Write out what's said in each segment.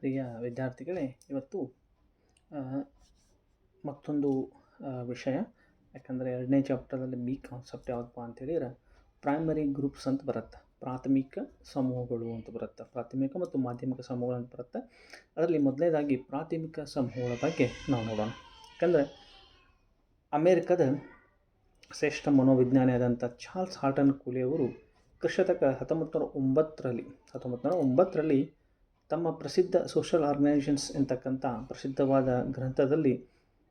ಪ್ರಿಯ ವಿದ್ಯಾರ್ಥಿಗಳೇ, ಇವತ್ತು ಆ, ಮತ್ತೊಂದು ವಿಷಯ. ಯಾಕಂದರೆ ಎರಡನೇ ಚಾಪ್ಟರಲ್ಲಿ ಬಿ ಕಾನ್ಸೆಪ್ಟ್ ಯಾವುದಪ್ಪ ಅಂತೇಳಿದ್ರೆ ಪ್ರೈಮರಿ ಗ್ರೂಪ್ಸ್ ಅಂತ ಬರುತ್ತೆ, ಪ್ರಾಥಮಿಕ ಸಮೂಹಗಳು ಅಂತ ಬರುತ್ತೆ, ಪ್ರಾಥಮಿಕ ಮತ್ತು ಮಾಧ್ಯಮಿಕ ಸಮೂಹಗಳು ಅಂತ ಬರುತ್ತೆ. ಅದರಲ್ಲಿ ಮೊದಲನೇದಾಗಿ ಪ್ರಾಥಮಿಕ ಸಮೂಹಗಳ ಬಗ್ಗೆ ನಾವು ನೋಡೋಣ. ಯಾಕಂದರೆ ಅಮೇರಿಕದ ಶ್ರೇಷ್ಠ ಮನೋವಿಜ್ಞಾನಿ ಆದಂಥ ಚಾರ್ಲ್ಸ್ ಹಾರ್ಟನ್ ಕೂಲಿಯವರು ಕ್ರಿಸ್ತಕ 1909ರಲ್ಲಿ ತಮ್ಮ ಪ್ರಸಿದ್ಧ ಸೋಷಲ್ ಆರ್ಗನೈಸೇಷನ್ಸ್ ಎಂತಕ್ಕಂಥ ಪ್ರಸಿದ್ಧವಾದ ಗ್ರಂಥದಲ್ಲಿ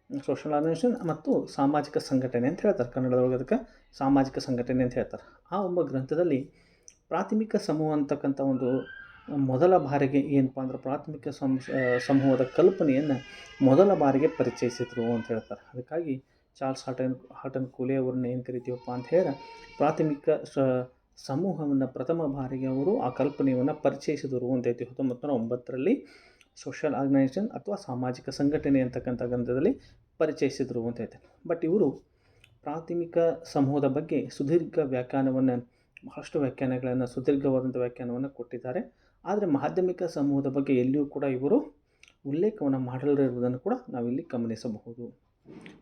ಸೋಷಲ್ ಆರ್ಗನೈಸೇಷನ್ ಮತ್ತು ಸಾಮಾಜಿಕ ಸಂಘಟನೆ ಅಂತ ಹೇಳ್ತಾರೆ, ಕನ್ನಡದೊಳಗೆ ಅದಕ್ಕೆ ಸಾಮಾಜಿಕ ಸಂಘಟನೆ ಅಂತ ಹೇಳ್ತಾರೆ. ಆ ಒಬ್ಬ ಗ್ರಂಥದಲ್ಲಿ ಪ್ರಾಥಮಿಕ ಸಮೂಹ ಅಂತಕ್ಕಂಥ ಒಂದು ಮೊದಲ ಬಾರಿಗೆ ಏನಪ್ಪ ಅಂದ್ರೆ ಪ್ರಾಥಮಿಕ ಸಮೂಹದ ಕಲ್ಪನೆಯನ್ನು ಮೊದಲ ಬಾರಿಗೆ ಪರಿಚಯಿಸಿದರು ಅಂತ ಹೇಳ್ತಾರೆ. ಅದಕ್ಕಾಗಿ ಚಾರ್ಲ್ಸ್ ಹಾರ್ಟನ್ ಕೂಲಿ ಅವ್ರನ್ನ ಏನು ಕರಿತೀವಪ್ಪ ಅಂತ ಹೇಳಿ ಪ್ರಾಥಮಿಕ ಸಮೂಹವನ್ನು ಪ್ರಥಮ ಬಾರಿಗೆ ಅವರು ಆ ಕಲ್ಪನೆಯನ್ನು ಪರಿಚಯಿಸಿದರು ಅಂತ ಹೇಳ್ತೀವಿ. 1909ರಲ್ಲಿ ಸೋಷಲ್ ಆರ್ಗನೈಸೇಷನ್ ಅಥವಾ ಸಾಮಾಜಿಕ ಸಂಘಟನೆ ಅಂತಕ್ಕಂಥ ಗ್ರಂಥದಲ್ಲಿ ಪರಿಚಯಿಸಿದರು ಅಂತ ಹೇಳ್ತಾರೆ. ಬಟ್ ಇವರು ಪ್ರಾಥಮಿಕ ಸಮೂಹದ ಬಗ್ಗೆ ಸುದೀರ್ಘ ವ್ಯಾಖ್ಯಾನವನ್ನು, ಬಹಳಷ್ಟು ವ್ಯಾಖ್ಯಾನಗಳನ್ನು, ಸುದೀರ್ಘವಾದಂಥ ವ್ಯಾಖ್ಯಾನವನ್ನು ಕೊಟ್ಟಿದ್ದಾರೆ. ಆದರೆ ಮಾಧ್ಯಮಿಕ ಸಮೂಹದ ಬಗ್ಗೆ ಎಲ್ಲಿಯೂ ಕೂಡ ಇವರು ಉಲ್ಲೇಖವನ್ನು ಮಾಡಲಿರುವುದನ್ನು ಕೂಡ ನಾವಿಲ್ಲಿ ಗಮನಿಸಬಹುದು.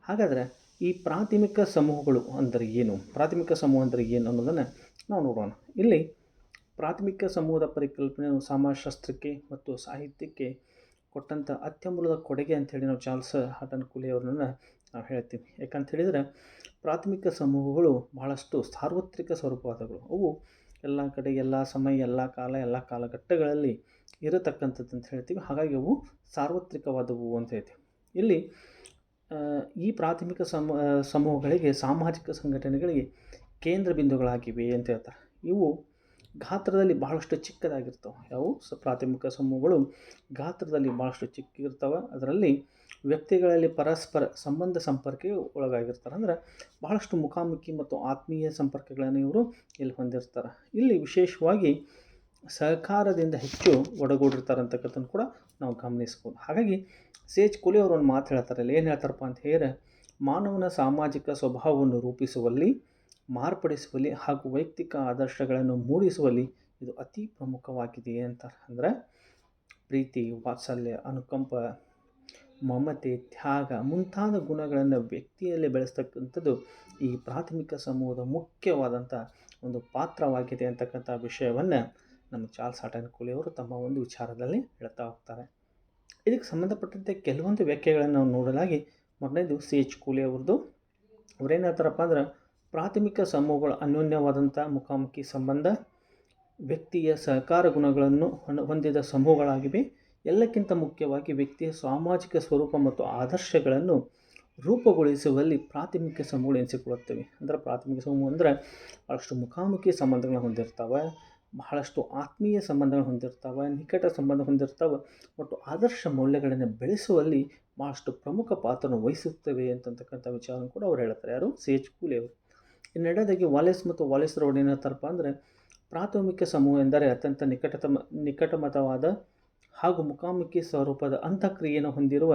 ಹಾಗಾದರೆ ಈ ಪ್ರಾಥಮಿಕ ಸಮೂಹಗಳು ಅಂದರೆ ಏನು, ಪ್ರಾಥಮಿಕ ಸಮೂಹ ಅಂದರೆ ಏನು ಅನ್ನೋದನ್ನು ನಾವು ನೋಡೋಣ. ಇಲ್ಲಿ ಪ್ರಾಥಮಿಕ ಸಮೂಹದ ಪರಿಕಲ್ಪನೆಯು ಸಮಾಜಶಾಸ್ತ್ರಕ್ಕೆ ಮತ್ತು ಸಾಹಿತ್ಯಕ್ಕೆ ಕೊಟ್ಟಂಥ ಅತ್ಯಮೂಲ್ಯದ ಕೊಡುಗೆ ಅಂಥೇಳಿ ನಾವು ಚಾರ್ಲ್ಸ್ ಹಾರ್ಟನ್ ಕೂಲಿ ಅವ್ರನ್ನ ನಾವು ಹೇಳ್ತೀವಿ. ಯಾಕಂತ ಹೇಳಿದರೆ ಪ್ರಾಥಮಿಕ ಸಮೂಹಗಳು ಬಹಳಷ್ಟು ಸಾರ್ವತ್ರಿಕ ಸ್ವರೂಪವಾದಗಳು. ಅವು ಎಲ್ಲ ಕಡೆ, ಎಲ್ಲ ಸಮಯ, ಎಲ್ಲ ಕಾಲ, ಎಲ್ಲ ಕಾಲಘಟ್ಟಗಳಲ್ಲಿ ಇರತಕ್ಕಂಥದ್ದು ಅಂತ ಹೇಳ್ತೀವಿ. ಹಾಗಾಗಿ ಅವು ಸಾರ್ವತ್ರಿಕವಾದವು ಅಂತ ಹೇಳ್ತೀವಿ. ಇಲ್ಲಿ ಈ ಪ್ರಾಥಮಿಕ ಸಮೂಹಗಳಿಗೆ ಸಾಮಾಜಿಕ ಸಂಘಟನೆಗಳಿಗೆ ಕೇಂದ್ರ ಬಿಂದುಗಳಾಗಿವೆ ಅಂತ ಹೇಳ್ತಾರೆ. ಇವು ಗಾತ್ರದಲ್ಲಿ ಬಹಳಷ್ಟು ಚಿಕ್ಕದಾಗಿರ್ತವೆ. ಯಾವುವು ಪ್ರಾಥಮಿಕ ಸಮೂಹಗಳು ಗಾತ್ರದಲ್ಲಿ ಭಾಳಷ್ಟು ಚಿಕ್ಕಿರ್ತವೆ. ಅದರಲ್ಲಿ ವ್ಯಕ್ತಿಗಳಲ್ಲಿ ಪರಸ್ಪರ ಸಂಪರ್ಕಕ್ಕೆ ಒಳಗಾಗಿರ್ತಾರೆ. ಅಂದರೆ ಬಹಳಷ್ಟು ಮುಖಾಮುಖಿ ಮತ್ತು ಆತ್ಮೀಯ ಸಂಪರ್ಕಗಳನ್ನು ಇವರು ಇಲ್ಲಿ ಹೊಂದಿರ್ತಾರೆ. ಇಲ್ಲಿ ವಿಶೇಷವಾಗಿ ಸಹಕಾರದಿಂದ ಹೆಚ್ಚು ಒಡಗೂಡಿರ್ತಾರೆ ಅಂತಕ್ಕಂಥದ್ದು ಕೂಡ ನಾವು ಗಮನಿಸ್ಬೋದು. ಹಾಗಾಗಿ ಸೇಜ್ ಕೂಲಿ ಅವರು ಒಂದು ಮಾತು ಹೇಳ್ತಾರೆ. ಅಲ್ಲಿ ಏನು ಹೇಳ್ತಾರಪ್ಪ ಅಂತ ಹೇಳಿದ್ರೆ, ಮಾನವನ ಸಾಮಾಜಿಕ ಸ್ವಭಾವವನ್ನು ರೂಪಿಸುವಲ್ಲಿ, ಮಾರ್ಪಡಿಸುವಲ್ಲಿ ಹಾಗೂ ವೈಯಕ್ತಿಕ ಆದರ್ಶಗಳನ್ನು ಮೂಡಿಸುವಲ್ಲಿ ಇದು ಅತಿ ಪ್ರಮುಖವಾಗಿದೆ ಅಂತಾರೆ. ಅಂದರೆ ಪ್ರೀತಿ, ವಾತ್ಸಲ್ಯ, ಅನುಕಂಪ, ಮಮತೆ, ತ್ಯಾಗ ಮುಂತಾದ ಗುಣಗಳನ್ನು ವ್ಯಕ್ತಿಯಲ್ಲಿ ಬೆಳೆಸ್ತಕ್ಕಂಥದ್ದು ಈ ಪ್ರಾಥಮಿಕ ಸಮೂಹದ ಮುಖ್ಯವಾದಂಥ ಒಂದು ಪಾತ್ರವಾಗಿದೆ ಅಂತಕ್ಕಂಥ ವಿಷಯವನ್ನು ನಮ್ಮ ಚಾರ್ಲ್ಸ್ ಹಾರ್ಟನ್ ಕೂಲಿ ಅವರು ತಮ್ಮ ಒಂದು ವಿಚಾರದಲ್ಲಿ ಹೇಳ್ತಾ ಹೋಗ್ತಾರೆ. ಇದಕ್ಕೆ ಸಂಬಂಧಪಟ್ಟಂತೆ ಕೆಲವೊಂದು ವ್ಯಾಖ್ಯೆಗಳನ್ನು ನಾವು ನೋಡಲಾಗಿ, ಮೊದಲನೇದು ಸಿ ಎಚ್ ಕೂಲಿ ಅವ್ರದ್ದು. ಅವ್ರೇನು ಹೇಳ್ತಾರಪ್ಪ ಅಂದ್ರೆ, ಪ್ರಾಥಮಿಕ ಸಮೂಹಗಳು ಅನ್ಯೋನ್ಯವಾದಂಥ ಮುಖಾಮುಖಿ ಸಂಬಂಧ, ವ್ಯಕ್ತಿಯ ಸಹಕಾರ ಗುಣಗಳನ್ನು ಹೊಂದಿದ ಸಮೂಹಗಳಾಗಿವೆ. ಎಲ್ಲಕ್ಕಿಂತ ಮುಖ್ಯವಾಗಿ ವ್ಯಕ್ತಿಯ ಸಾಮಾಜಿಕ ಸ್ವರೂಪ ಮತ್ತು ಆದರ್ಶಗಳನ್ನು ರೂಪುಗೊಳಿಸುವಲ್ಲಿ ಪ್ರಾಥಮಿಕ ಸಮೂಹಗಳು ಎನಿಸಿಕೊಳ್ಳುತ್ತವೆ. ಅಂದರೆ ಪ್ರಾಥಮಿಕ ಸಮೂಹ ಅಂದರೆ ಬಹಳಷ್ಟು ಮುಖಾಮುಖಿ ಸಂಬಂಧಗಳನ್ನ ಹೊಂದಿರ್ತಾವೆ, ಬಹಳಷ್ಟು ಆತ್ಮೀಯ ಸಂಬಂಧಗಳು ಹೊಂದಿರ್ತಾವೆ, ನಿಕಟ ಸಂಬಂಧ ಹೊಂದಿರ್ತಾವೆ ಮತ್ತು ಆದರ್ಶ ಮೌಲ್ಯಗಳನ್ನು ಬೆಳೆಸುವಲ್ಲಿ ಭಾಳಷ್ಟು ಪ್ರಮುಖ ಪಾತ್ರವನ್ನು ವಹಿಸುತ್ತವೆ ಅಂತಕ್ಕಂಥ ವಿಚಾರವನ್ನು ಕೂಡ ಅವ್ರು ಹೇಳ್ತಾರೆ. ಯಾರು? ಸಿ ಎಚ್ ಕೂಲಿ ಅವರು. ಇನ್ನೆರಡನೇದಾಗಿ ವಾಲೆಸ್ ಮತ್ತು ವಾಲೆಸ್ ರವರು ಏನು ಹೇಳ್ತಾರಪ್ಪ ಅಂದರೆ, ಪ್ರಾಥಮಿಕ ಸಮೂಹ ಎಂದರೆ ಅತ್ಯಂತ ನಿಕಟಮತವಾದ ಹಾಗೂ ಮುಖಾಮುಖಿ ಸ್ವರೂಪದ ಅಂತಃಕ್ರಿಯೆಯನ್ನು ಹೊಂದಿರುವ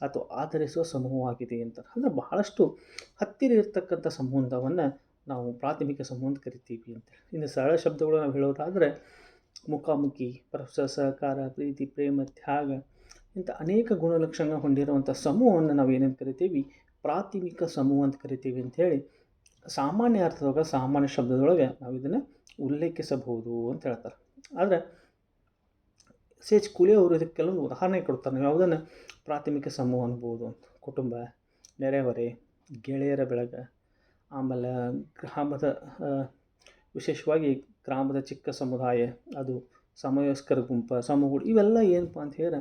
ಅಥವಾ ಆಧರಿಸುವ ಸಮೂಹವಾಗಿದೆ ಅಂತಾರೆ. ಅಂದರೆ ಬಹಳಷ್ಟು ಹತ್ತಿರ ಇರತಕ್ಕಂಥ ಸಂಬಂಧವನ್ನು ನಾವು ಪ್ರಾಥಮಿಕ ಸಮೂಹ ಅಂತ ಕರಿತೀವಿ ಅಂತೇಳಿ. ಇನ್ನು ಸರಳ ಶಬ್ದಗಳು ನಾವು ಹೇಳೋದಾದರೆ, ಮುಖಾಮುಖಿ, ಪರಸ್ಪರ ಸಹಕಾರ, ಪ್ರೀತಿ, ಪ್ರೇಮ, ತ್ಯಾಗ ಇಂಥ ಅನೇಕ ಗುಣಲಕ್ಷಣ ಹೊಂದಿರುವಂಥ ಸಮೂಹವನ್ನು ನಾವು ಏನೇನು ಕರಿತೀವಿ? ಪ್ರಾಥಮಿಕ ಸಮೂಹ ಅಂತ ಕರಿತೀವಿ ಅಂಥೇಳಿ ಸಾಮಾನ್ಯ ಅರ್ಥದೊಳಗೆ, ಸಾಮಾನ್ಯ ಶಬ್ದದೊಳಗೆ ನಾವು ಇದನ್ನು ಉಲ್ಲೇಖಿಸಬಹುದು ಅಂತ ಹೇಳ್ತಾರೆ. ಆದರೆ ಸಿ ಎಚ್ ಕೂಲಿ ಅವರು ಇದಕ್ಕೆ ಕೆಲವೊಂದು ಉದಾಹರಣೆ ಕೊಡ್ತಾರೆ. ನಾವು ಯಾವುದನ್ನು ಪ್ರಾಥಮಿಕ ಸಮೂಹ ಅನ್ಬೋದು ಅಂತ. ಕುಟುಂಬ, ನೆರೆಹೊರೆ, ಗೆಳೆಯರ ಬೆಳಗ, ಆಮೇಲೆ ಗ್ರಾಮದ, ವಿಶೇಷವಾಗಿ ಗ್ರಾಮದ ಚಿಕ್ಕ ಸಮುದಾಯ, ಅದು ಸಮವಯಸ್ಕರ ಸಮೂಹಗಳು, ಇವೆಲ್ಲ ಏನಪ್ಪ ಅಂತ ಹೇಳಿದ್ರೆ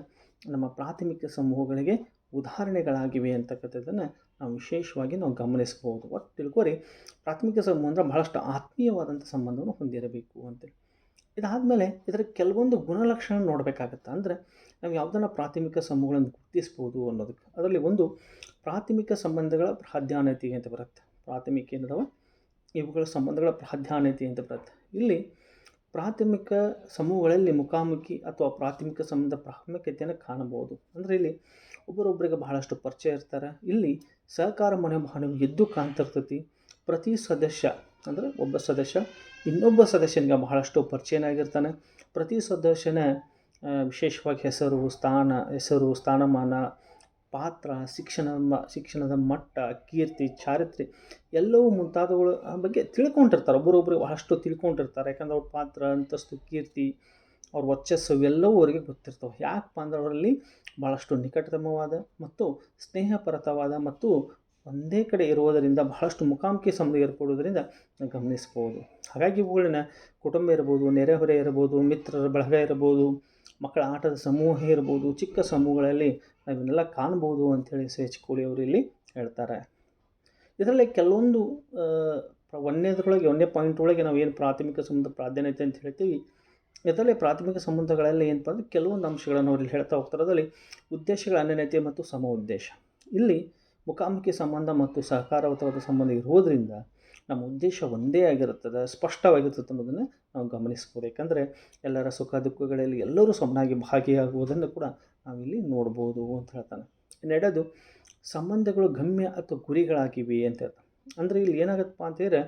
ನಮ್ಮ ಪ್ರಾಥಮಿಕ ಸಮೂಹಗಳಿಗೆ ಉದಾಹರಣೆಗಳಾಗಿವೆ ಅಂತಕ್ಕಂಥದ್ದನ್ನು ನಾವು ವಿಶೇಷವಾಗಿ ನಾವು ಗಮನಿಸ್ಬೋದು. ಒಟ್ಟು ತಿಳ್ಕೊರಿ, ಪ್ರಾಥಮಿಕ ಸಮೂಹ ಅಂದರೆ ಬಹಳಷ್ಟು ಆತ್ಮೀಯವಾದಂಥ ಸಂಬಂಧವನ್ನು ಹೊಂದಿರಬೇಕು ಅಂತೇಳಿ. ಇದಾದಮೇಲೆ ಇದರ ಕೆಲವೊಂದು ಗುಣಲಕ್ಷಣ ನೋಡಬೇಕಾಗತ್ತೆ. ಅಂದರೆ ನಾವು ಯಾವುದನ್ನು ಪ್ರಾಥಮಿಕ ಸಮೂಹಗಳನ್ನು ಗುರುತಿಸ್ಬೋದು ಅನ್ನೋದಕ್ಕೆ. ಅದರಲ್ಲಿ ಒಂದು ಪ್ರಾಥಮಿಕ ಸಂಬಂಧಗಳ ಪ್ರಾಧಾನ್ಯತೆ ಅಂತ ಬರುತ್ತೆ. ಪ್ರಾಥಮಿಕ ಏನದವ, ಇವುಗಳ ಸಂಬಂಧಗಳ ಪ್ರಾಧಾನ್ಯತೆ ಅಂತ ಬರುತ್ತೆ. ಇಲ್ಲಿ ಪ್ರಾಥಮಿಕ ಸಮೂಹಗಳಲ್ಲಿ ಮುಖಾಮುಖಿ ಅಥವಾ ಪ್ರಾಥಮಿಕ ಸಂಬಂಧ ಪ್ರಾಮುಖ್ಯತೆಯನ್ನು ಕಾಣಬಹುದು. ಅಂದರೆ ಇಲ್ಲಿ ಒಬ್ಬರೊಬ್ಬರಿಗೆ ಬಹಳಷ್ಟು ಪರಿಚಯ ಇರ್ತಾರೆ. ಇಲ್ಲಿ ಸಹಕಾರ ಮನೋಭಾವನೆ ಎದ್ದು ಕಾಣ್ತಿರ್ತೈತಿ. ಪ್ರತಿ ಸದಸ್ಯ ಅಂದರೆ ಒಬ್ಬ ಸದಸ್ಯ ಇನ್ನೊಬ್ಬ ಸದಸ್ಯನಿಗೆ ಬಹಳಷ್ಟು ಪರಿಚಯನಾಗಿರ್ತಾನೆ. ಪ್ರತಿ ಸದಸ್ಯನ ವಿಶೇಷವಾಗಿ ಹೆಸರು, ಸ್ಥಾನಮಾನ, ಪಾತ್ರ, ಶಿಕ್ಷಣದ ಮಟ್ಟ, ಕೀರ್ತಿ, ಚಾರಿತ್ರ್ಯ ಎಲ್ಲವೂ ಮುಂತಾದವುಗಳ ಬಗ್ಗೆ ತಿಳ್ಕೊಂಡಿರ್ತಾರೆ. ಒಬ್ಬರೊಬ್ಬರು ಬಹಳಷ್ಟು ತಿಳ್ಕೊಂಡಿರ್ತಾರೆ. ಯಾಕಂದ್ರೆ ಅವ್ರ ಪಾತ್ರ, ಅಂತಸ್ತು, ಕೀರ್ತಿ, ಅವ್ರ ವರ್ಚಸ್ಸು ಇವೆಲ್ಲವೂ ಅವರಿಗೆ ಗೊತ್ತಿರ್ತವೆ. ಯಾಕಪ್ಪ ಅಂದ್ರೆ ಅವರಲ್ಲಿ ಭಾಳಷ್ಟು ನಿಕಟತಮವಾದ ಮತ್ತು ಸ್ನೇಹಪರತವಾದ ಮತ್ತು ಒಂದೇ ಕಡೆ ಇರುವುದರಿಂದ ಬಹಳಷ್ಟು ಮುಖಾಮುಖಿ ಸಂಬಂಧ ಏರ್ಪಡುವುದರಿಂದ ಗಮನಿಸ್ಬೋದು. ಹಾಗಾಗಿ ಇವುಗಳನ್ನ ಕುಟುಂಬ ಇರ್ಬೋದು, ನೆರೆಹೊರೆ ಇರ್ಬೋದು, ಮಿತ್ರರ ಬಳಗ ಇರ್ಬೋದು, ಮಕ್ಕಳ ಆಟದ ಸಮೂಹ ಇರ್ಬೋದು, ಚಿಕ್ಕ ಸಮೂಹಗಳಲ್ಲಿ ನಾವನ್ನೆಲ್ಲ ಕಾಣ್ಬೋದು ಅಂಥೇಳಿ ಸಿ.ಎಚ್. ಕೋಳಿ ಅವರು ಇಲ್ಲಿ ಹೇಳ್ತಾರೆ. ಇದರಲ್ಲಿ ಕೆಲವೊಂದು ಒಂದನೇ ಪಾಯಿಂಟ್ ಒಳಗೆ ನಾವು ಏನು ಪ್ರಾಥಮಿಕ ಸಂಬಂಧ ಪ್ರಾಧಾನ್ಯತೆ ಅಂತ ಹೇಳ್ತೀವಿ. ಇದರಲ್ಲಿ ಪ್ರಾಥಮಿಕ ಸಂಬಂಧಗಳಲ್ಲಿ ಏನಪ್ಪ ಅಂದರೆ ಕೆಲವೊಂದು ಅಂಶಗಳನ್ನು ಅವರು ಇಲ್ಲಿ ಹೇಳ್ತಾ ಹೋಗ್ತಾರೆ. ಅದರಲ್ಲಿ ಉದ್ದೇಶಗಳ ಅನ್ಯೋನ್ಯತೆ ಮತ್ತು ಸಮ ಉದ್ದೇಶ. ಇಲ್ಲಿ ಮುಖಾಮುಖಿ ಸಂಬಂಧ ಮತ್ತು ಸಹಕಾರಯುತವಾದ ಸಂಬಂಧ ಇರುವುದರಿಂದ ನಮ್ಮ ಉದ್ದೇಶ ಒಂದೇ ಆಗಿರುತ್ತದೆ, ಸ್ಪಷ್ಟವಾಗಿರ್ತದೆ ಅನ್ನೋದನ್ನು ನಾವು ಗಮನಿಸ್ಬೋದು. ಯಾಕಂದರೆ ಎಲ್ಲರ ಸುಖ ದುಃಖಗಳಲ್ಲಿ ಎಲ್ಲರೂ ಸಮನಾಗಿ ಭಾಗಿಯಾಗುವುದನ್ನು ಕೂಡ ನಾವಿಲ್ಲಿ ನೋಡ್ಬೋದು ಅಂತ ಹೇಳ್ತಾನೆ. ಎರಡದು ಸಂಬಂಧಗಳು ಗಮ್ಯ ಅಥವಾ ಗುರಿಗಳಾಗಿವೆ ಅಂತ ಹೇಳ್ತಾನೆ. ಅಂದರೆ ಇಲ್ಲಿ ಏನಾಗುತ್ತಪ್ಪ ಅಂತಂದರೆ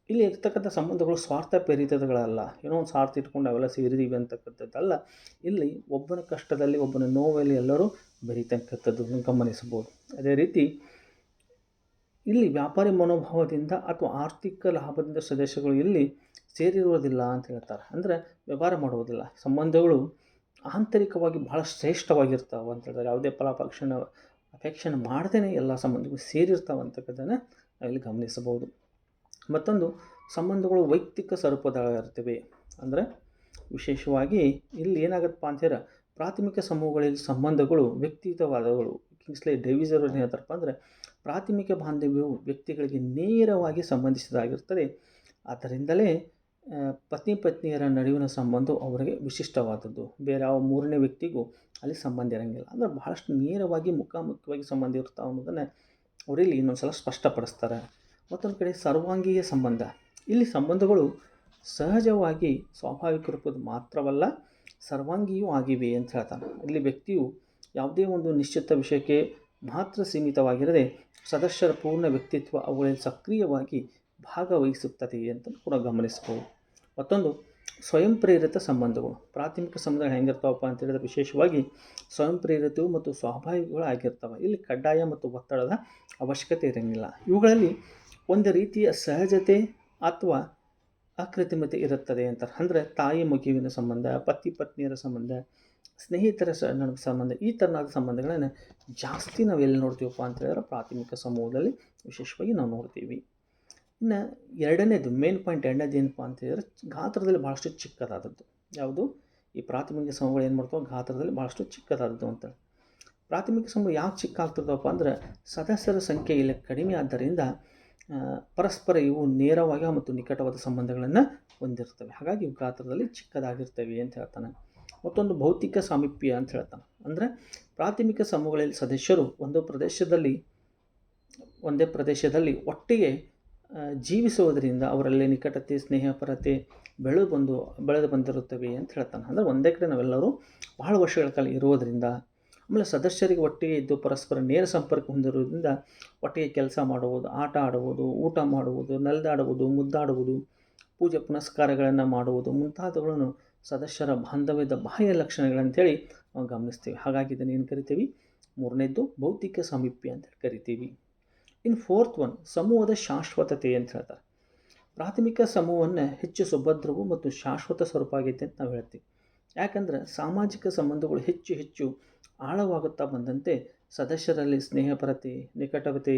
ಇಲ್ಲಿ ಇರ್ತಕ್ಕಂಥ ಸಂಬಂಧಗಳು ಸ್ವಾರ್ಥ ಪ್ರೇರಿತಗಳಲ್ಲ, ಏನೋ ಒಂದು ಸ್ವಾರ್ಥ ಇಟ್ಕೊಂಡು ನಾವೆಲ್ಲ ಸೇರಿದೀವಿ ಅಂತಕ್ಕಂಥದ್ದಲ್ಲ. ಇಲ್ಲಿ ಒಬ್ಬನ ಕಷ್ಟದಲ್ಲಿ, ಒಬ್ಬನ ನೋವಲ್ಲಿ ಎಲ್ಲರೂ ಬೆರೀತಕ್ಕಂಥದ್ದನ್ನು ಗಮನಿಸ್ಬೋದು. ಅದೇ ರೀತಿ ಇಲ್ಲಿ ವ್ಯಾಪಾರಿ ಮನೋಭಾವದಿಂದ ಅಥವಾ ಆರ್ಥಿಕ ಲಾಭದಿಂದ ಸದಸ್ಯಗಳು ಇಲ್ಲಿ ಸೇರಿರುವುದಿಲ್ಲ ಅಂತ ಹೇಳ್ತಾರೆ. ಅಂದರೆ ವ್ಯವಹಾರ ಮಾಡುವುದಿಲ್ಲ. ಸಂಬಂಧಗಳು ಆಂತರಿಕವಾಗಿ ಬಹಳ ಶ್ರೇಷ್ಠವಾಗಿರ್ತಾವೆ ಅಂತ ಹೇಳ್ತಾರೆ. ಯಾವುದೇ ಅಪೇಕ್ಷಣೆ ಮಾಡದೇ ಎಲ್ಲ ಸಂಬಂಧಗಳು ಸೇರಿರ್ತಾವೆ ಅಂತಕ್ಕಂಥದ್ದನ್ನು ನಾವಿಲ್ಲಿ ಗಮನಿಸಬಹುದು. ಮತ್ತೊಂದು ಸಂಬಂಧಗಳು ವೈಯಕ್ತಿಕ ಸ್ವರೂಪದಲ್ಲಿರ್ತವೆ. ಅಂದರೆ ವಿಶೇಷವಾಗಿ ಇಲ್ಲಿ ಏನಾಗುತ್ತಪ್ಪ ಅಂತಂದ್ರೆ ಪ್ರಾಥಮಿಕ ಸಮೂಹಗಳಲ್ಲಿ ಸಂಬಂಧಗಳು ವ್ಯಕ್ತಿಗತವಾದಗಳು. ಕಿಂಗ್ಸ್ಲೆ ಡೇವಿಸ್ ಅವರು ಏನು ಹೇಳ್ತಾರಪ್ಪ ಅಂದರೆ ಪ್ರಾಥಮಿಕ ಬಾಂಧವ್ಯವು ವ್ಯಕ್ತಿಗಳಿಗೆ ನೇರವಾಗಿ ಸಂಬಂಧಿಸಿದಾಗಿರ್ತದೆ. ಆದ್ದರಿಂದಲೇ ಪತ್ನಿಯರ ನಡುವಿನ ಸಂಬಂಧವು ಅವರಿಗೆ ವಿಶಿಷ್ಟವಾದದ್ದು. ಬೇರೆ ಯಾವ ಮೂರನೇ ವ್ಯಕ್ತಿಗೂ ಅಲ್ಲಿ ಸಂಬಂಧ ಇರೋಂಗಿಲ್ಲ. ಅಂದರೆ ಬಹಳಷ್ಟು ನೇರವಾಗಿ ಮುಖಾಮುಖಿಯಾಗಿ ಸಂಬಂಧ ಇರ್ತಾವೆ ಅನ್ನೋದನ್ನು ಅವರಿಲ್ಲಿ ಇನ್ನೊಂದು ಸಲ ಸ್ಪಷ್ಟಪಡಿಸ್ತಾರೆ. ಮತ್ತೊಂದು ಕಡೆ ಸರ್ವಾಂಗೀಯ ಸಂಬಂಧ. ಇಲ್ಲಿ ಸಂಬಂಧಗಳು ಸಹಜವಾಗಿ ಸ್ವಾಭಾವಿಕ ರೂಪದ ಮಾತ್ರವಲ್ಲ, ಸರ್ವಾಂಗೀಯೂ ಆಗಿವೆ ಅಂತ ಹೇಳ್ತಾನೆ. ಇಲ್ಲಿ ವ್ಯಕ್ತಿಯು ಯಾವುದೇ ಒಂದು ನಿಶ್ಚಿತ ವಿಷಯಕ್ಕೆ ಮಾತ್ರ ಸೀಮಿತವಾಗಿರದೆ ಸದಸ್ಯರ ಪೂರ್ಣ ವ್ಯಕ್ತಿತ್ವ ಅವುಗಳಲ್ಲಿ ಸಕ್ರಿಯವಾಗಿ ಭಾಗವಹಿಸುತ್ತದೆ ಅಂತ ಕೂಡ ಗಮನಿಸ್ಬೋದು. ಮತ್ತೊಂದು ಸ್ವಯಂ ಪ್ರೇರಿತ ಸಂಬಂಧಗಳು. ಪ್ರಾಥಮಿಕ ಸಂಬಂಧಗಳು ಹೆಂಗಿರ್ತಾವಪ್ಪ ಅಂತ ಹೇಳಿದ್ರೆ ವಿಶೇಷವಾಗಿ ಸ್ವಯಂ ಪ್ರೇರಿತವು ಮತ್ತು ಸ್ವಾಭಾವಿಕಗಳು ಆಗಿರ್ತವೆ. ಇಲ್ಲಿ ಕಡ್ಡಾಯ ಮತ್ತು ಒತ್ತಡದ ಅವಶ್ಯಕತೆ ಇರೋಂಗಿಲ್ಲ. ಇವುಗಳಲ್ಲಿ ಒಂದು ರೀತಿಯ ಸಹಜತೆ ಅಥವಾ ಅಕೃತ್ರಿಮತೆ ಇರುತ್ತದೆ ಅಂತಾರೆ. ಅಂದರೆ ತಾಯಿ ಮಗುವಿನ ಸಂಬಂಧ, ಪತ್ನಿಯರ ಸಂಬಂಧ, ಸ್ನೇಹಿತರ ಸಂಬಂಧ, ಈ ಥರನಾದ ಸಂಬಂಧಗಳನ್ನು ಜಾಸ್ತಿ ನಾವು ಎಲ್ಲಿ ನೋಡ್ತೀವಪ್ಪ ಅಂತ ಹೇಳಿದ್ರೆ ಪ್ರಾಥಮಿಕ ಸಮೂಹದಲ್ಲಿ ವಿಶೇಷವಾಗಿ ನಾವು ನೋಡ್ತೀವಿ. ಇನ್ನು ಎರಡನೇದು ಮೇನ್ ಪಾಯಿಂಟ್, ಎರಡನೇದು ಏನಪ್ಪ ಅಂತ ಹೇಳಿದ್ರೆ ಗಾತ್ರದಲ್ಲಿ ಭಾಳಷ್ಟು ಚಿಕ್ಕದಾದದ್ದು. ಯಾವುದು ಈ ಪ್ರಾಥಮಿಕ ಸಮೂಹಗಳು ಏನು ಮಾಡ್ತಾವೆ, ಗಾತ್ರದಲ್ಲಿ ಭಾಳಷ್ಟು ಚಿಕ್ಕದಾದದ್ದು ಅಂತೇಳಿ. ಪ್ರಾಥಮಿಕ ಸಮೂಹ ಯಾಕೆ ಚಿಕ್ಕ ಆಗ್ತಿರ್ತಾವಪ್ಪ ಅಂದರೆ ಸದಸ್ಯರ ಸಂಖ್ಯೆ ಇಲ್ಲಿ ಕಡಿಮೆ ಆದ್ದರಿಂದ ಪರಸ್ಪರ ಇವು ನೇರವಾಗಿ ಮತ್ತು ನಿಕಟವಾದ ಸಂಬಂಧಗಳನ್ನು ಹೊಂದಿರ್ತವೆ. ಹಾಗಾಗಿ ಇವು ಗಾತ್ರದಲ್ಲಿ ಚಿಕ್ಕದಾಗಿರ್ತವೆ ಅಂತ ಹೇಳ್ತಾನೆ. ಮತ್ತೊಂದು ಭೌತಿಕ ಸಾಮೀಪ್ಯ ಅಂತ ಹೇಳ್ತಾನೆ. ಅಂದರೆ ಪ್ರಾಥಮಿಕ ಸಮೂಹಗಳಲ್ಲಿ ಸದಸ್ಯರು ಒಂದೇ ಪ್ರದೇಶದಲ್ಲಿ ಒಟ್ಟಿಗೆ ಜೀವಿಸುವುದರಿಂದ ಅವರಲ್ಲಿ ನಿಕಟತೆ, ಸ್ನೇಹಪರತೆ ಬೆಳೆದು ಬಂದಿರುತ್ತವೆ ಅಂತ ಹೇಳ್ತಾನೆ. ಅಂದರೆ ಒಂದೇ ಕಡೆ ನಾವೆಲ್ಲರೂ ಬಹಳ ವರ್ಷಗಳ ಕಾಲ ಇರುವುದರಿಂದ, ಆಮೇಲೆ ಸದಸ್ಯರಿಗೆ ಒಟ್ಟಿಗೆ ಇದ್ದು ಪರಸ್ಪರ ನೇರ ಸಂಪರ್ಕ ಹೊಂದಿರುವುದರಿಂದ ಒಟ್ಟಿಗೆ ಕೆಲಸ ಮಾಡುವುದು, ಆಟ ಆಡುವುದು, ಊಟ ಮಾಡುವುದು, ನಲಿದಾಡುವುದು, ಮುದ್ದಾಡುವುದು, ಪೂಜೆ ಪುನಸ್ಕಾರಗಳನ್ನು ಮಾಡುವುದು ಮುಂತಾದವುಗಳನ್ನು ಸದಸ್ಯರ ಬಾಂಧವ್ಯದ ಬಾಹ್ಯ ಲಕ್ಷಣಗಳಂತೇಳಿ ನಾವು ಗಮನಿಸ್ತೀವಿ. ಹಾಗಾಗಿ ಇದನ್ನು ಏನು ಕರಿತೀವಿ, ಮೂರನೇದ್ದು ಭೌತಿಕ ಸಾಮೀಪ್ಯ ಅಂತ ಕರಿತೀವಿ. ಇನ್ನು ಫೋರ್ತ್ ಒನ್ ಸಮೂಹದ ಶಾಶ್ವತತೆ ಅಂತ ಹೇಳ್ತಾರೆ. ಪ್ರಾಥಮಿಕ ಸಮೂಹವನ್ನು ಹೆಚ್ಚು ಸುಭದ್ರವು ಮತ್ತು ಶಾಶ್ವತ ಸ್ವರೂಪ ಆಗೈತೆ ಅಂತ ನಾವು ಹೇಳ್ತೀವಿ. ಯಾಕಂದ್ರೆ ಸಾಮಾಜಿಕ ಸಂಬಂಧಗಳು ಹೆಚ್ಚು ಆಳವಾಗುತ್ತಾ ಬಂದಂತೆ ಸದಸ್ಯರಲ್ಲಿ ಸ್ನೇಹಪರತೆ, ನಿಕಟತೆ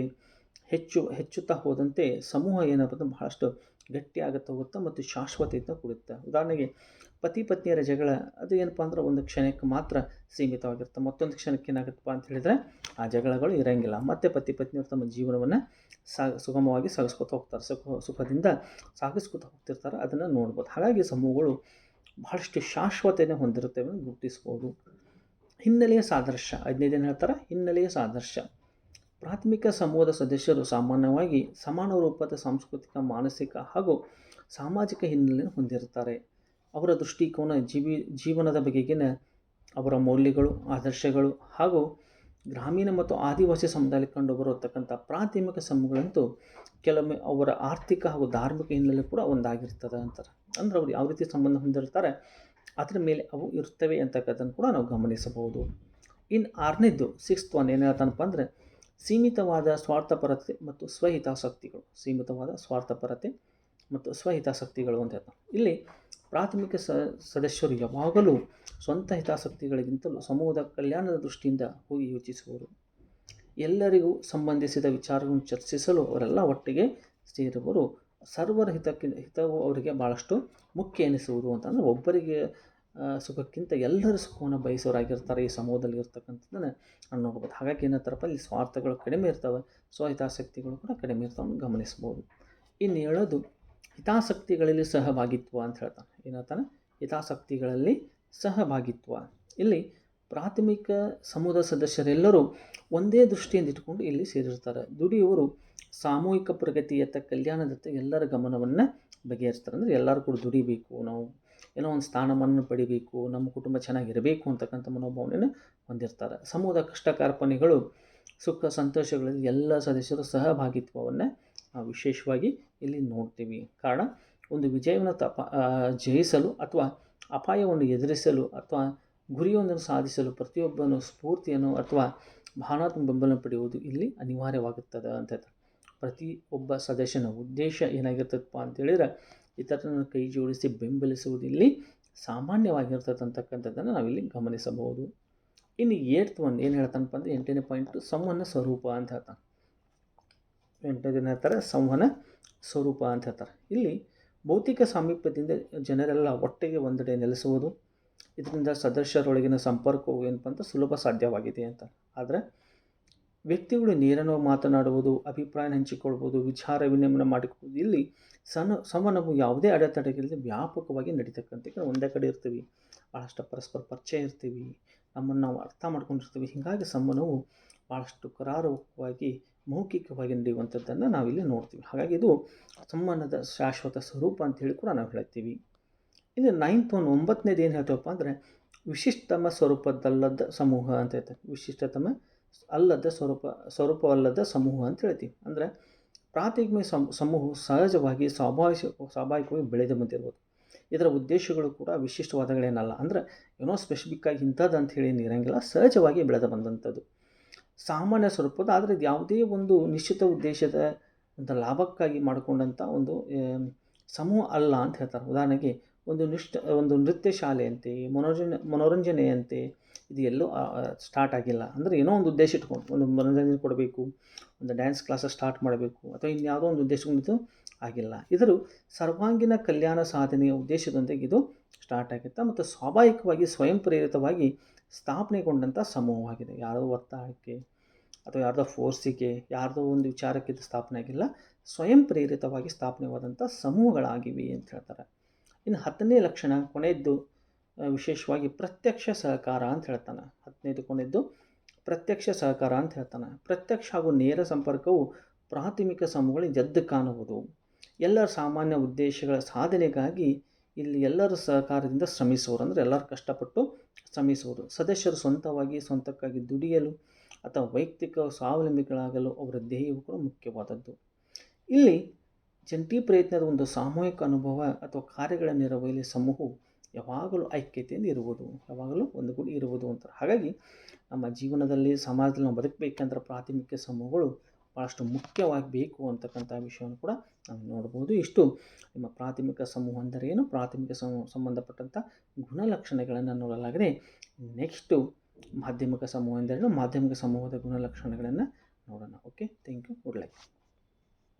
ಹೆಚ್ಚುತ್ತಾ ಹೋದಂತೆ ಸಮೂಹ ಏನಾಗುತ್ತೆ ಬಹಳಷ್ಟು ಗಟ್ಟಿಯಾಗುತ್ತಾ ಹೋಗುತ್ತಾ ಮತ್ತು ಶಾಶ್ವತೆಯಿಂದ ಕೂಡುತ್ತೆ. ಉದಾಹರಣೆಗೆ ಪತ್ನಿಯರ ಜಗಳ ಅದು ಏನಪ್ಪ ಅಂದ್ರೆ ಒಂದು ಕ್ಷಣಕ್ಕೆ ಮಾತ್ರ ಸೀಮಿತವಾಗಿರುತ್ತೆ. ಮತ್ತೊಂದು ಕ್ಷಣಕ್ಕೆ ಏನಾಗುತ್ತಪ್ಪ ಅಂತ ಹೇಳಿದರೆ ಆ ಜಗಳಗಳು ಇರೋಂಗಿಲ್ಲ. ಮತ್ತು ಪತ್ನಿಯರು ತಮ್ಮ ಜೀವನವನ್ನು ಸುಗಮವಾಗಿ ಸಾಗಿಸ್ಕೊತಾ ಹೋಗ್ತಾರೆ, ಸುಖದಿಂದ ಸಾಗಿಸ್ಕೊತಾ ಹೋಗ್ತಿರ್ತಾರೆ. ಅದನ್ನು ನೋಡ್ಬೋದು. ಹಾಗಾಗಿ ಸಮೂಹಗಳು ಬಹಳಷ್ಟು ಶಾಶ್ವತೆಯನ್ನು ಹೊಂದಿರುತ್ತವೆ ಗುರುತಿಸ್ಬೋದು. ಹಿನ್ನೆಲೆಯ ಸಾದೃಶ್ಯ 15 ಹೇಳ್ತಾರೆ. ಹಿನ್ನೆಲೆಯ ಸಾದೃಶ್ಯ. ಪ್ರಾಥಮಿಕ ಸಮೂಹದ ಸದಸ್ಯರು ಸಾಮಾನ್ಯವಾಗಿ ಸಮಾನ ರೂಪದ ಸಾಂಸ್ಕೃತಿಕ, ಮಾನಸಿಕ ಹಾಗೂ ಸಾಮಾಜಿಕ ಹಿನ್ನೆಲೆಯನ್ನು ಹೊಂದಿರುತ್ತಾರೆ. ಅವರ ದೃಷ್ಟಿಕೋನ, ಜೀವನದ ಬಗೆಗಿನ ಅವರ ಮೌಲ್ಯಗಳು, ಆದರ್ಶಗಳು ಹಾಗೂ ಗ್ರಾಮೀಣ ಮತ್ತು ಆದಿವಾಸಿ ಸಮುದಾಯದಲ್ಲಿ ಕಂಡುಬರತಕ್ಕಂಥ ಪ್ರಾಥಮಿಕ ಸಮೂಹಗಳಂತೂ ಕೆಲವೊಮ್ಮೆ ಅವರ ಆರ್ಥಿಕ ಹಾಗೂ ಧಾರ್ಮಿಕ ಹಿನ್ನೆಲೆ ಕೂಡ ಒಂದಾಗಿರ್ತದೆ ಅಂತಾರೆ. ಅಂದರೆ ಅವ್ರು ಯಾವ ರೀತಿ ಸಂಬಂಧ ಹೊಂದಿರ್ತಾರೆ ಅದರ ಮೇಲೆ ಅವು ಇರ್ತವೆ ಅಂತಕ್ಕಂಥದ್ದನ್ನು ಕೂಡ ನಾವು ಗಮನಿಸಬಹುದು. ಇನ್ನು 6ನೇದ್ದು 6th ಒನ್ ಏನು ಹೇಳ್ತಾನಪ್ಪ ಅಂದರೆ ಸೀಮಿತವಾದ ಸ್ವಾರ್ಥಪರತೆ ಮತ್ತು ಸ್ವಹಿತಾಸಕ್ತಿಗಳು. ಸೀಮಿತವಾದ ಸ್ವಾರ್ಥಪರತೆ ಮತ್ತು ಸ್ವಹಿತಾಸಕ್ತಿಗಳು ಅಂತ ಹೇಳ್ತಾನೆ. ಇಲ್ಲಿ ಪ್ರಾಥಮಿಕ ಸದಸ್ಯರು ಯಾವಾಗಲೂ ಸ್ವಂತ ಹಿತಾಸಕ್ತಿಗಳಿಗಿಂತಲೂ ಸಮೂಹದ ಕಲ್ಯಾಣದ ದೃಷ್ಟಿಯಿಂದ ಹೋಗಿ ಯೋಚಿಸುವರು. ಎಲ್ಲರಿಗೂ ಸಂಬಂಧಿಸಿದ ವಿಚಾರಗಳನ್ನು ಚರ್ಚಿಸಲು ಅವರೆಲ್ಲ ಒಟ್ಟಿಗೆ ಸೇರುವರು. ಸರ್ವರ ಹಿತವು ಅವರಿಗೆ ಭಾಳಷ್ಟು ಮುಖ್ಯ ಎನಿಸುವುದು ಅಂತಂದರೆ ಒಬ್ಬರಿಗೆ ಸುಖಕ್ಕಿಂತ ಎಲ್ಲರ ಸುಖವನ್ನು ಬಯಸೋರಾಗಿರ್ತಾರೆ ಈ ಸಮೂಹದಲ್ಲಿ ಇರ್ತಕ್ಕಂಥದ್ದನ್ನು ನಾವು ನೋಡ್ಬೋದು. ಹಾಗಾಗಿ ಏನಂತಾರಪ್ಪ, ಇಲ್ಲಿ ಸ್ವಾರ್ಥಗಳು ಕಡಿಮೆ ಇರ್ತವೆ, ಸ್ವಹಿತಾಸಕ್ತಿಗಳು ಕೂಡ ಕಡಿಮೆ ಇರ್ತಾವೆ ಗಮನಿಸ್ಬೋದು. ಇನ್ನು ಹೇಳೋದು ಹಿತಾಸಕ್ತಿಗಳಲ್ಲಿ ಸಹಭಾಗಿತ್ವ ಅಂತ ಹೇಳ್ತಾನೆ. ಏನಂತಾನೆ, ಹಿತಾಸಕ್ತಿಗಳಲ್ಲಿ ಸಹಭಾಗಿತ್ವ. ಇಲ್ಲಿ ಪ್ರಾಥಮಿಕ ಸಮೂಹದ ಸದಸ್ಯರೆಲ್ಲರೂ ಒಂದೇ ದೃಷ್ಟಿಯಿಂದ ಇಟ್ಟುಕೊಂಡು ಇಲ್ಲಿ ಸೇರಿರ್ತಾರೆ. ದುಡಿಯುವರು ಸಾಮೂಹಿಕ ಪ್ರಗತಿಯತ್ತ ಕಲ್ಯಾಣದತ್ತ ಎಲ್ಲರ ಗಮನವನ್ನು ಬಗೆಹರಿಸ್ತಾರೆ. ಅಂದರೆ ಎಲ್ಲರೂ ಕೂಡ ದುಡಿಬೇಕು, ನಾವು ಏನೋ ಒಂದು ಸ್ಥಾನಮಾನ ಪಡಿಬೇಕು, ನಮ್ಮ ಕುಟುಂಬ ಚೆನ್ನಾಗಿರಬೇಕು ಅಂತಕ್ಕಂಥ ಮನೋಭಾವನೆಯನ್ನು ಹೊಂದಿರ್ತಾರೆ. ಸಮೂಹದ ಕಷ್ಟ ಕಾರ್ಪಣ್ಯಗಳು ಸುಖ ಸಂತೋಷಗಳಲ್ಲಿ ಎಲ್ಲ ಸದಸ್ಯರು ಸಹಭಾಗಿತ್ವವನ್ನು ನಾವು ವಿಶೇಷವಾಗಿ ಇಲ್ಲಿ ನೋಡ್ತೀವಿ. ಕಾರಣ, ಒಂದು ವಿಜಯವನ್ನು ಜಯಿಸಲು ಅಥವಾ ಅಪಾಯವನ್ನು ಎದುರಿಸಲು ಅಥವಾ ಗುರಿಯೊಂದನ್ನು ಸಾಧಿಸಲು ಪ್ರತಿಯೊಬ್ಬನು ಸ್ಫೂರ್ತಿಯನ್ನು ಅಥವಾ ಭಾವನಾತ್ಮಕ ಬೆಂಬಲ ಪಡೆಯುವುದು ಇಲ್ಲಿ ಅನಿವಾರ್ಯವಾಗುತ್ತದೆ ಅಂತ ಹೇಳ್ತಾರೆ. ಪ್ರತಿಯೊಬ್ಬ ಸದಸ್ಯನ ಉದ್ದೇಶ ಏನಾಗಿರ್ತದಪ್ಪ ಅಂತೇಳಿದರೆ ಇತರರನ್ನು ಕೈ ಜೋಡಿಸಿ ಬೆಂಬಲಿಸುವುದು ಇಲ್ಲಿ ಸಾಮಾನ್ಯವಾಗಿರ್ತದೆ ಅಂತಕ್ಕಂಥದ್ದನ್ನು ನಾವಿಲ್ಲಿ ಗಮನಿಸಬಹುದು. ಇನ್ನು 8th ಒನ್ ಏನು ಹೇಳ್ತಾನಪ್ಪ ಅಂದರೆ 8ನೇ ಪಾಯಿಂಟು ಸಂವಹನ ಸ್ವರೂಪ ಅಂತ ಹೇಳ್ತಾನೆ. 8ನೇ ದಿನ ಹೇಳ್ತಾರೆ ಸಂವಹನ ಸ್ವರೂಪ ಅಂತ ಹೇಳ್ತಾರೆ. ಇಲ್ಲಿ ಭೌತಿಕ ಸಾಮೀಪ್ಯದಿಂದ ಜನರೆಲ್ಲ ಒಟ್ಟಿಗೆ ಒಂದೆಡೆ ನೆಲೆಸುವುದು, ಇದರಿಂದ ಸದಸ್ಯರೊಳಗಿನ ಸಂಪರ್ಕವು ಏನಪ್ಪ ಅಂತ ಸುಲಭ ಸಾಧ್ಯವಾಗಿದೆ ಅಂತ. ಆದರೆ ವ್ಯಕ್ತಿಗಳು ನೇರನೋ ಮಾತನಾಡುವುದು, ಅಭಿಪ್ರಾಯ ಹಂಚಿಕೊಳ್ಬೋದು, ವಿಚಾರ ವಿನಿಮಯ ಮಾಡಿಕೊಳ್ಳುವುದು, ಇಲ್ಲಿ ಸಂವಹನವು ಯಾವುದೇ ಅಡೆತಡೆಗಳಿಂದ ವ್ಯಾಪಕವಾಗಿ ನಡೀತಕ್ಕಂಥ. ಒಂದೇ ಕಡೆ ಇರ್ತೀವಿ, ಭಾಳಷ್ಟು ಪರಸ್ಪರ ಪರಿಚಯ ಇರ್ತೀವಿ, ನಮ್ಮನ್ನು ನಾವು ಅರ್ಥ ಮಾಡ್ಕೊಂಡಿರ್ತೀವಿ. ಹೀಗಾಗಿ ಸಂವಹನವು ಭಾಳಷ್ಟು ಕರಾರುವಕ್ಕಾಗಿ ಮೌಖಿಕವಾಗಿ ನಡೆಯುವಂಥದ್ದನ್ನು ನಾವಿಲ್ಲಿ ನೋಡ್ತೀವಿ. ಹಾಗಾಗಿ ಇದು ಸಂವಹನದ ಶಾಶ್ವತ ಸ್ವರೂಪ ಅಂತೇಳಿ ಕೂಡ ನಾವು ಹೇಳ್ತೀವಿ. ಇದು 9th ಒನ್ 9ನೇದು ಏನು ಹೇಳ್ತೀವಪ್ಪ ಅಂದರೆ ವಿಶಿಷ್ಟತಮ ಸ್ವರೂಪದಲ್ಲದ ಸಮೂಹ ಅಂತ ಹೇಳ್ತಾರೆ. ವಿಶಿಷ್ಟತಮ ಅಲ್ಲದ ಸ್ವರೂಪವಲ್ಲದ ಸಮೂಹ ಅಂತ ಹೇಳ್ತೀವಿ. ಅಂದರೆ ಪ್ರಾಥಮಿಕ ಸಮೂಹವು ಸಹಜವಾಗಿ ಸ್ವಾಭಾವಿಕವಾಗಿ ಬೆಳೆದು ಬಂದಿರ್ಬೋದು. ಇದರ ಉದ್ದೇಶಗಳು ಕೂಡ ವಿಶಿಷ್ಟವಾದಗಳೇನಲ್ಲ. ಅಂದರೆ ಏನೋ ಸ್ಪೆಸಿಫಿಕ್ಕಾಗಿ ಇಂಥದ್ದು ಅಂತ ಹೇಳಿ ಇರೋಂಗಿಲ್ಲ, ಸಹಜವಾಗಿ ಬೆಳೆದು ಬಂದಂಥದ್ದು ಸಾಮಾನ್ಯ ಸ್ವರೂಪದ. ಆದರೆ ಇದು ಯಾವುದೇ ಒಂದು ನಿಶ್ಚಿತ ಉದ್ದೇಶದ ಒಂದು ಲಾಭಕ್ಕಾಗಿ ಮಾಡಿಕೊಂಡಂಥ ಒಂದು ಸಮೂಹ ಅಲ್ಲ ಅಂತ ಹೇಳ್ತಾರೆ. ಉದಾಹರಣೆಗೆ ಒಂದು ನೃತ್ಯ ಶಾಲೆಯಂತೆ, ಮನೋರಂಜನೆಯಂತೆ ಇದು ಎಲ್ಲೂ ಸ್ಟಾರ್ಟ್ ಆಗಿಲ್ಲ. ಅಂದರೆ ಏನೋ ಒಂದು ಉದ್ದೇಶ ಇಟ್ಕೊಂಡು ಒಂದು ಮನೋರಂಜನೆ ಕೊಡಬೇಕು, ಒಂದು ಡ್ಯಾನ್ಸ್ ಕ್ಲಾಸಸ್ ಸ್ಟಾರ್ಟ್ ಮಾಡಬೇಕು ಅಥವಾ ಇನ್ಯಾವುದೋ ಒಂದು ಉದ್ದೇಶಗೊಂಡಿದ್ದು ಆಗಿಲ್ಲ. ಇದರ ಸರ್ವಾಂಗೀಣ ಕಲ್ಯಾಣ ಸಾಧನೆಯ ಉದ್ದೇಶದೊಂದಿಗೆ ಇದು ಸ್ಟಾರ್ಟ್ ಆಗಿತ್ತು ಮತ್ತು ಸ್ವಾಭಾವಿಕವಾಗಿ ಸ್ವಯಂ ಪ್ರೇರಿತವಾಗಿ ಸ್ಥಾಪನೆಗೊಂಡಂಥ ಸಮೂಹವಾಗಿದೆ. ಯಾರೋ ಒತ್ತಾಯಕ್ಕೆ ಅಥವಾ ಯಾರ್ದೋ ಫೋರ್ಸಿಗೆ, ಯಾರ್ದೋ ಒಂದು ವಿಚಾರಕ್ಕೆ ಇದು ಸ್ಥಾಪನೆ ಆಗಿಲ್ಲ, ಸ್ವಯಂ ಪ್ರೇರಿತವಾಗಿ ಸ್ಥಾಪನೆವಾದಂಥ ಸಮೂಹಗಳಾಗಿವೆ ಅಂತ ಹೇಳ್ತಾರೆ. ಇನ್ನು 10ನೇ ಲಕ್ಷಣ ಕೊನೆಯದ್ದು ವಿಶೇಷವಾಗಿ ಪ್ರತ್ಯಕ್ಷ ಸಹಕಾರ ಅಂತ ಹೇಳ್ತಾನೆ. 10ನೇದು ಕೊನೆಯದ್ದು ಪ್ರತ್ಯಕ್ಷ ಸಹಕಾರ ಅಂತ ಹೇಳ್ತಾನೆ. ಪ್ರತ್ಯಕ್ಷ ಹಾಗೂ ನೇರ ಸಂಪರ್ಕವು ಪ್ರಾಥಮಿಕ ಸಮೂಹಗಳಿಗೆ ಎದ್ದು ಕಾಣುವುದು. ಎಲ್ಲರ ಸಾಮಾನ್ಯ ಉದ್ದೇಶಗಳ ಸಾಧನೆಗಾಗಿ ಇಲ್ಲಿ ಎಲ್ಲರ ಸಹಕಾರದಿಂದ ಶ್ರಮಿಸುವರು. ಅಂದರೆ ಎಲ್ಲರೂ ಕಷ್ಟಪಟ್ಟು ಶ್ರಮಿಸುವರು. ಸದಸ್ಯರು ಸ್ವಂತಕ್ಕಾಗಿ ದುಡಿಯಲು ಅಥವಾ ವೈಯಕ್ತಿಕ ಸ್ವಾವಲಂಬಿಗಳಾಗಲು ಅವರ ಧ್ಯೇಯವು ಕೂಡ ಮುಖ್ಯವಾದದ್ದು. ಇಲ್ಲಿ ಜಂಟಿ ಪ್ರಯತ್ನದ ಒಂದು ಸಾಮೂಹಿಕ ಅನುಭವ ಅಥವಾ ಕಾರ್ಯಗಳ ನೆರವೇರಿಸಲು ಸಮೂಹವು ಯಾವಾಗಲೂ ಐಕ್ಯತೆಯಿಂದ ಇರುವುದು, ಯಾವಾಗಲೂ ಒಂದುಗೂಡಿ ಇರುವುದು ಅಂತಾರೆ. ಹಾಗಾಗಿ ನಮ್ಮ ಜೀವನದಲ್ಲಿ ಸಮಾಜದಲ್ಲಿ ನಾವು ಬದುಕಬೇಕಂದ್ರೆ ಪ್ರಾಥಮಿಕ ಸಮೂಹಗಳು ಭಾಳಷ್ಟು ಮುಖ್ಯವಾಗಬೇಕು ಅಂತಕ್ಕಂಥ ವಿಷಯವನ್ನು ಕೂಡ ನಾವು ನೋಡ್ಬೋದು. ಇಷ್ಟು ನಿಮ್ಮ ಪ್ರಾಥಮಿಕ ಸಮೂಹ ಅಂದರೆ ಏನು, ಪ್ರಾಥಮಿಕ ಸಂಬಂಧಪಟ್ಟಂಥ ಗುಣಲಕ್ಷಣಗಳನ್ನು ನೋಡಲಾಗಿದೆ. ನೆಕ್ಸ್ಟು ಮಾಧ್ಯಮಿಕ ಸಮೂಹ ಎಂದರೇನು, ಮಾಧ್ಯಮಿಕ ಸಮೂಹದ ಗುಣಲಕ್ಷಣಗಳನ್ನು ನೋಡೋಣ. Okay, thank you, good like.